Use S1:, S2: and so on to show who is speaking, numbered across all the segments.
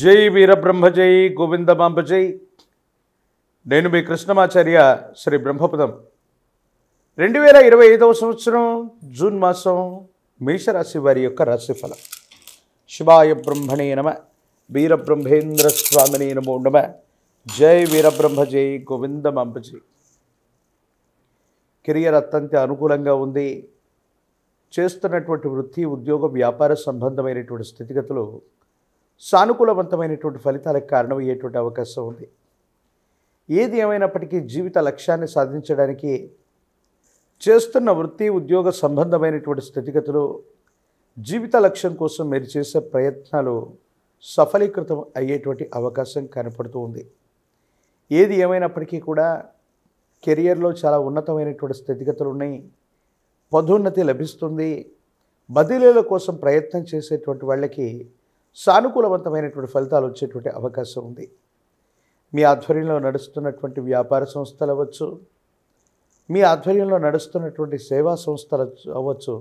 S1: జై వీరబ్రహ్మ జై గోవిందమాంబ జై. నేను మీ కృష్ణమాచార్య శ్రీ బ్రహ్మపదం. 2025వ సంవత్సరం జూన్ మాసం మేషరాశి వారి యొక్క రాశిఫలం. శివాయ బ్రహ్మణే నమ. వీరబ్రహ్మేంద్ర స్వామినే నమో నమ. జై వీరబ్రహ్మ జై గోవిందమాంబ జై. కెరియర్ అత్యంత అనుకూలంగా ఉంది. చేస్తున్నటువంటి వృత్తి ఉద్యోగ వ్యాపార సంబంధమైనటువంటి స్థితిగతులు సానుకూలవంతమైనటువంటి ఫలితాలకు కారణమయ్యేటువంటి అవకాశం ఉంది. ఏది ఏమైనప్పటికీ జీవిత లక్ష్యాన్ని సాధించడానికి చేస్తున్న వృత్తి ఉద్యోగ సంబంధమైనటువంటి స్థితిగతులు, జీవిత లక్ష్యం కోసం మీరు చేసే ప్రయత్నాలు సఫలీకృతం అయ్యేటువంటి అవకాశం కనపడుతూ ఉంది. ఏది ఏమైనప్పటికీ కూడా కెరియర్లో చాలా ఉన్నతమైనటువంటి స్థితిగతులు ఉన్నాయి. పదోన్నతి లభిస్తుంది. బదిలీల కోసం ప్రయత్నం చేసేటువంటి వాళ్ళకి సానుకూలవంతమైనటువంటి ఫలితాలు వచ్చేటువంటి అవకాశం ఉంది. మీ ఆధ్వర్యంలో నడుస్తున్నటువంటి వ్యాపార సంస్థలు అవ్వచ్చు, మీ ఆధ్వర్యంలో నడుస్తున్నటువంటి సేవా సంస్థలు అవ్వచ్చు,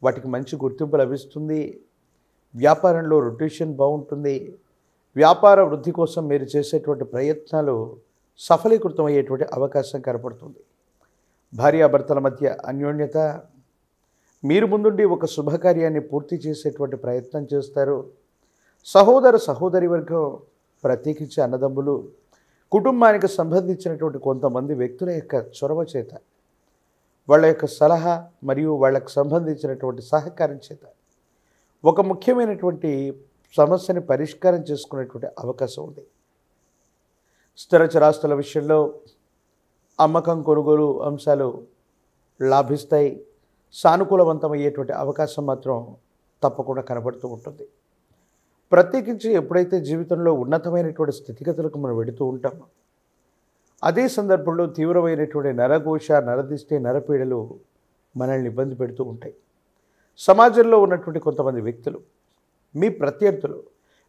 S1: వాటికి మంచి గుర్తింపు లభిస్తుంది. వ్యాపారంలో రొటేషన్ బాగుంటుంది. వ్యాపార వృద్ధి కోసం మీరు చేసేటువంటి ప్రయత్నాలు సఫలీకృతం అయ్యేటువంటి అవకాశం కనపడుతుంది. భార్యాభర్తల మధ్య అన్యోన్యత, మీరు ముందుండి ఒక శుభకార్యాన్ని పూర్తి చేసేటువంటి ప్రయత్నం చేస్తారు. సహోదర సహోదరి వర్గం, ప్రత్యేకించి అన్నదమ్ములు, కుటుంబానికి సంబంధించినటువంటి కొంతమంది వ్యక్తుల యొక్క చొరవ చేత, వాళ్ళ యొక్క సలహా మరియు వాళ్ళకు సంబంధించినటువంటి సహకారం చేత ఒక ముఖ్యమైనటువంటి సమస్యని పరిష్కారం చేసుకునేటువంటి అవకాశం ఉంది. స్థిర చరాస్తుల విషయంలో అమ్మకం కొనుగోలు అంశాలు లాభిస్తాయి. సానుకూలవంతమయ్యేటువంటి అవకాశం మాత్రం తప్పకుండా కనబడుతూ ఉంటుంది. ప్రత్యేకించి ఎప్పుడైతే జీవితంలో ఉన్నతమైనటువంటి స్థితిగతులకు మనం వెళుతూ ఉంటామో, అదే సందర్భంలో తీవ్రమైనటువంటి నరఘోష, నరదిష్టి, నరపీడలు మనల్ని ఇబ్బంది పెడుతూ ఉంటాయి. సమాజంలో ఉన్నటువంటి కొంతమంది వ్యక్తులు, మీ ప్రత్యర్థులు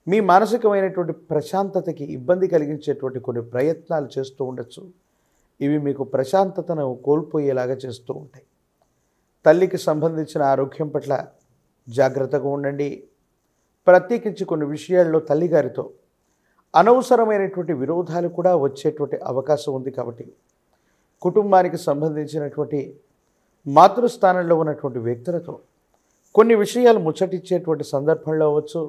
S1: మీ మానసికమైనటువంటి ప్రశాంతతకి ఇబ్బంది కలిగించేటువంటి కొన్ని ప్రయత్నాలు చేస్తూ ఉండొచ్చు. ఇవి మీకు ప్రశాంతతను కోల్పోయేలాగా చేస్తూ ఉంటాయి. తల్లికి సంబంధించిన ఆరోగ్యం పట్ల జాగ్రత్తగా ఉండండి. ప్రత్యేకించి కొన్ని విషయాల్లో తల్లిగారితో అనవసరమైనటువంటి విరోధాలు కూడా వచ్చేటువంటి అవకాశం ఉంది. కాబట్టి కుటుంబానికి సంబంధించినటువంటి మాతృస్థానంలో ఉన్నటువంటి వ్యక్తులతో కొన్ని విషయాలు ముచ్చటించేటువంటి సందర్భంలో అవ్వచ్చు,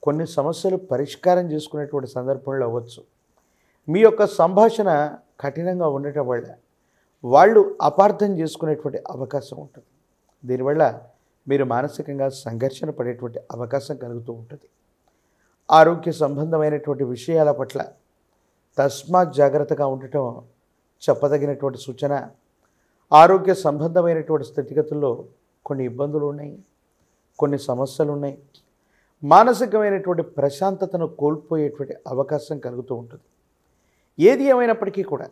S1: కొన్ని సమస్యలు పరిష్కారం చేసుకునేటువంటి సందర్భంలో అవ్వచ్చు, మీ యొక్క సంభాషణ కఠినంగా ఉండటం వల్ల వాళ్ళు అపార్థం చేసుకునేటువంటి అవకాశం ఉంటుంది. దీనివల్ల మీరు మానసికంగా సంఘర్షణ పడేటువంటి అవకాశం కలుగుతూ ఉంటుంది. ఆరోగ్య సంబంధమైనటువంటి విషయాల పట్ల తస్మాత్ జాగ్రత్తగా ఉండటం చెప్పదగినటువంటి సూచన. ఆరోగ్య సంబంధమైనటువంటి స్థితిగతుల్లో కొన్ని ఇబ్బందులు ఉన్నాయి, కొన్ని సమస్యలు ఉన్నాయి. మానసికమైనటువంటి ప్రశాంతతను కోల్పోయేటువంటి అవకాశం కలుగుతూ ఉంటుంది. ఏది ఏమైనప్పటికీ కూడా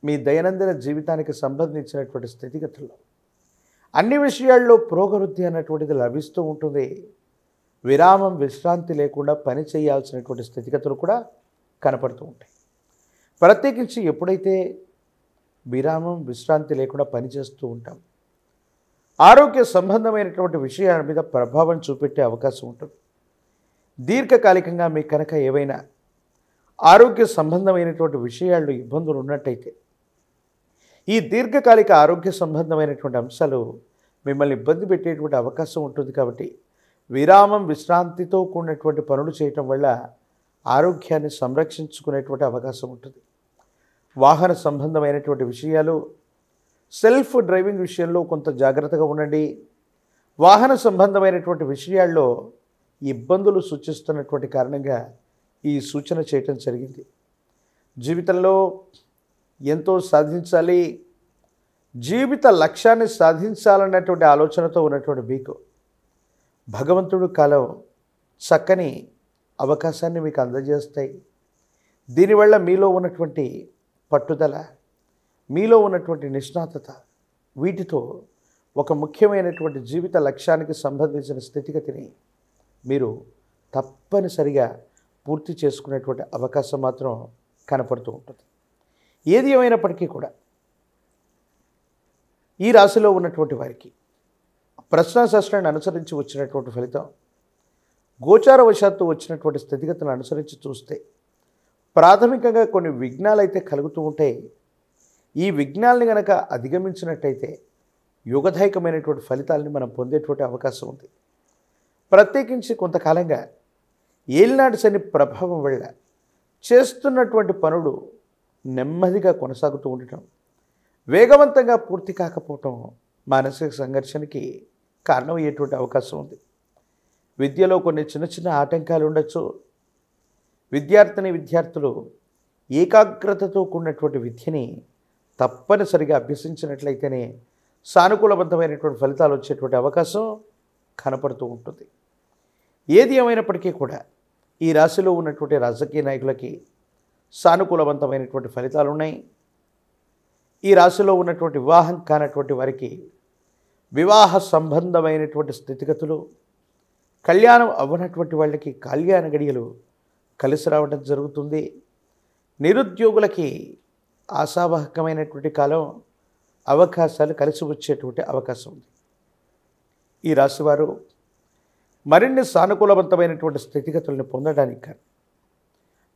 S1: మీ దైనందిన జీవితానికి సంబంధించినటువంటి స్థితిగతుల్లో అన్ని విషయాల్లో పురోగవృద్ధి అన్నటువంటిది లభిస్తూ ఉంటుంది. విరామం, విశ్రాంతి లేకుండా పని చేయాల్సినటువంటి స్థితిగతులు కూడా కనపడుతూ ఉంటాయి. ప్రత్యేకించి ఎప్పుడైతే విరామం, విశ్రాంతి లేకుండా పనిచేస్తూ ఉంటాం, ఆరోగ్య సంబంధమైనటువంటి విషయాల మీద ప్రభావం చూపెట్టే అవకాశం ఉంటుంది. దీర్ఘకాలికంగా మీకు కనుక ఏవైనా ఆరోగ్య సంబంధమైనటువంటి విషయాల్లో ఇబ్బందులు ఉన్నట్టయితే, ఈ దీర్ఘకాలిక ఆరోగ్య సంబంధమైనటువంటి అంశాలు మిమ్మల్ని ఇబ్బంది పెట్టేటువంటి అవకాశం ఉంటుంది. కాబట్టి విరామం, విశ్రాంతితో కూడినటువంటి పనులు చేయటం వల్ల ఆరోగ్యాన్ని సంరక్షించుకునేటువంటి అవకాశం ఉంటుంది. వాహన సంబంధమైనటువంటి విషయాలు, సెల్ఫ్ డ్రైవింగ్ విషయంలో కొంత జాగ్రత్తగా ఉండండి. వాహన సంబంధమైనటువంటి విషయాల్లో ఇబ్బందులు సూచిస్తున్నటువంటి కారణంగా ఈ సూచన చేయటం జరిగింది. జీవితంలో ఎంతో సాధించాలి, జీవిత లక్ష్యాన్ని సాధించాలన్నటువంటి ఆలోచనతో ఉన్నటువంటి మీకు భగవంతుడు కాలం చక్కని అవకాశాన్ని మీకు అందజేస్తాయి. దీనివల్ల మీలో ఉన్నటువంటి పట్టుదల, మీలో ఉన్నటువంటి నిష్ణాతత, వీటితో ఒక ముఖ్యమైనటువంటి జీవిత లక్ష్యానికి సంబంధించిన స్థితిగతిని మీరు తప్పనిసరిగా పూర్తి చేసుకునేటువంటి అవకాశం మాత్రం కనపడుతూ ఉంటుంది. ఏది ఏమైనప్పటికీ కూడా ఈ రాశిలో ఉన్నటువంటి వారికి ప్రశ్నాశాస్త్రాన్ని అనుసరించి వచ్చినటువంటి ఫలితం గోచారవశాత్తు వచ్చినటువంటి స్థితిగతులను అనుసరించి చూస్తే ప్రాథమికంగా కొన్ని విఘ్నాలు అయితే కలుగుతూ ఉంటాయి. ఈ విఘ్నాలని కనుక అధిగమించినట్టయితే యుగదాయకమైనటువంటి ఫలితాలని మనం పొందేటువంటి అవకాశం ఉంది. ప్రత్యేకించి కొంతకాలంగా ఏలినాటి శని ప్రభావం వల్ల చేస్తున్నటువంటి పనులు నెమ్మదిగా కొనసాగుతూ ఉండటం, వేగవంతంగా పూర్తి కాకపోవటం మానసిక సంఘర్షణకి కారణమయ్యేటువంటి అవకాశం ఉంది. విద్యలో కొన్ని చిన్న చిన్న ఆటంకాలు ఉండొచ్చు. విద్యార్థులు ఏకాగ్రతతో కూడినటువంటి విద్యని తప్పనిసరిగా అభ్యసించినట్లయితేనే సానుకూలవంతమైనటువంటి ఫలితాలు వచ్చేటువంటి అవకాశం కనపడుతూ ఉంటుంది. ఏది ఏమైనప్పటికీ కూడా ఈ రాశిలో ఉన్నటువంటి రాజకీయ నాయకులకి సానుకూలవంతమైనటువంటి ఫలితాలు ఉన్నాయి. ఈ రాశిలో ఉన్నటువంటి వివాహం కానటువంటి వారికి వివాహ సంబంధమైనటువంటి స్థితిగతులు, కళ్యాణం అవ్వనటువంటి వాళ్ళకి కళ్యాణ గడియలు కలిసి రావడం జరుగుతుంది. నిరుద్యోగులకి ఆశావాహకమైనటువంటి కాలం, అవకాశాలు కలిసి వచ్చేటువంటి అవకాశం ఉంది. ఈ రాశివారు మరిన్ని సానుకూలవంతమైనటువంటి స్థితిగతులను పొందడానికి కానీ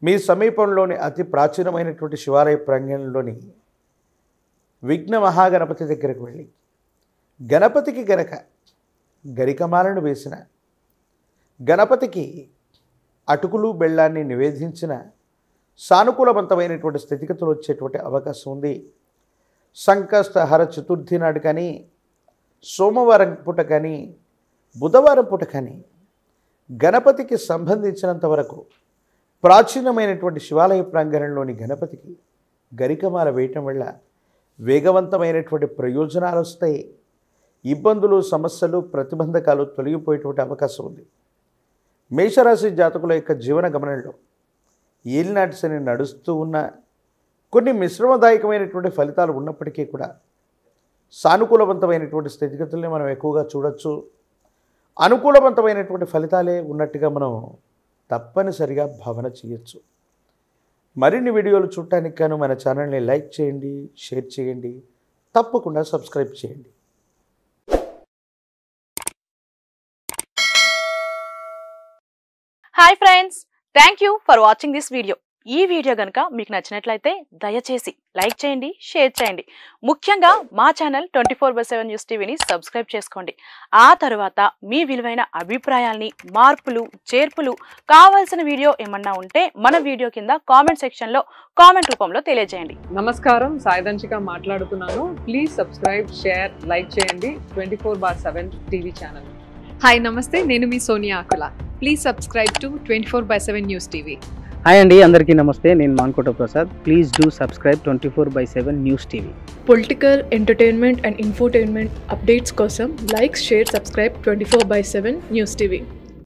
S1: మీ సమీపంలోని అతి ప్రాచీనమైనటువంటి శివాలయ ప్రాంగణంలోని విఘ్న మహాగణపతి దగ్గరకు వెళ్ళి గణపతికి గనక గరికమాలను వేసిన, గణపతికి అటుకులు బెల్లాన్ని నివేదించిన సానుకూలవంతమైనటువంటి స్థితిగతులు వచ్చేటువంటి అవకాశం ఉంది. సంకష్టహర చతుర్థి నాడు కానీ, సోమవారం పూట కానీ, బుధవారం పూట కానీ గణపతికి సంబంధించినంత వరకు ప్రాచీనమైనటువంటి శివాలయ ప్రాంగణంలోని గణపతికి గరికమాల వేయటం వల్ల వేగవంతమైనటువంటి ప్రయోజనాలు వస్తాయి. ఇబ్బందులు, సమస్యలు, ప్రతిబంధకాలు తొలగిపోయేటువంటి అవకాశం ఉంది. మేషరాశి జాతకుల యొక్క జీవన గమనంలో ఏలినాటి శని నడుస్తూ ఉన్న కొన్ని మిశ్రమదాయకమైనటువంటి ఫలితాలు ఉన్నప్పటికీ కూడా సానుకూలవంతమైనటువంటి స్థితిగతుల్ని మనం ఎక్కువగా చూడొచ్చు. అనుకూలవంతమైనటువంటి ఫలితాలే ఉన్నట్టుగా మనం తప్పనిసరిగా భావన చేయొచ్చు. మరిన్ని వీడియోలు చూడటానికి గాను మన ఛానల్ని లైక్ చేయండి, షేర్ చేయండి, తప్పకుండా సబ్స్క్రైబ్ చేయండి.
S2: Hi friends, thank you for watching this video. ఈ వీడియో కనుక మీకు నచ్చినట్లయితే దయచేసి లైక్ చేయండి, షేర్ చేయండి. ముఖ్యంగా మా ఛానల్ 24/7 న్యూస్ టీవీని సబ్స్క్రైబ్ చేసుకోండి. ఆ తర్వాత మీ విలువైన అభిప్రాయాల్ని, మార్పులు, చేర్పులు, కావాల్సిన వీడియో ఏమన్నా ఉంటే మన వీడియో కింద కామెంట్ సెక్షన్లో కామెంట్ రూపంలో తెలియజేయండి.
S3: నమస్కారం, సాయిదంచిక మాట్లాడుతున్నాను. ప్లీజ్ సబ్స్క్రైబ్, షేర్, లైక్ చేయండి 24/7 టీవీ ఛానల్.
S4: హాయ్ నమస్తే, నేను మీ Sonia Akula. Please subscribe to 24/7 news TV.
S5: Hi అండి, అందరికీ నమస్తే. నేను Mankota Prasad. Please do subscribe 24/7 news TV.
S6: Political, entertainment and infotainment updates కోసం like, share, subscribe 24/7 news TV.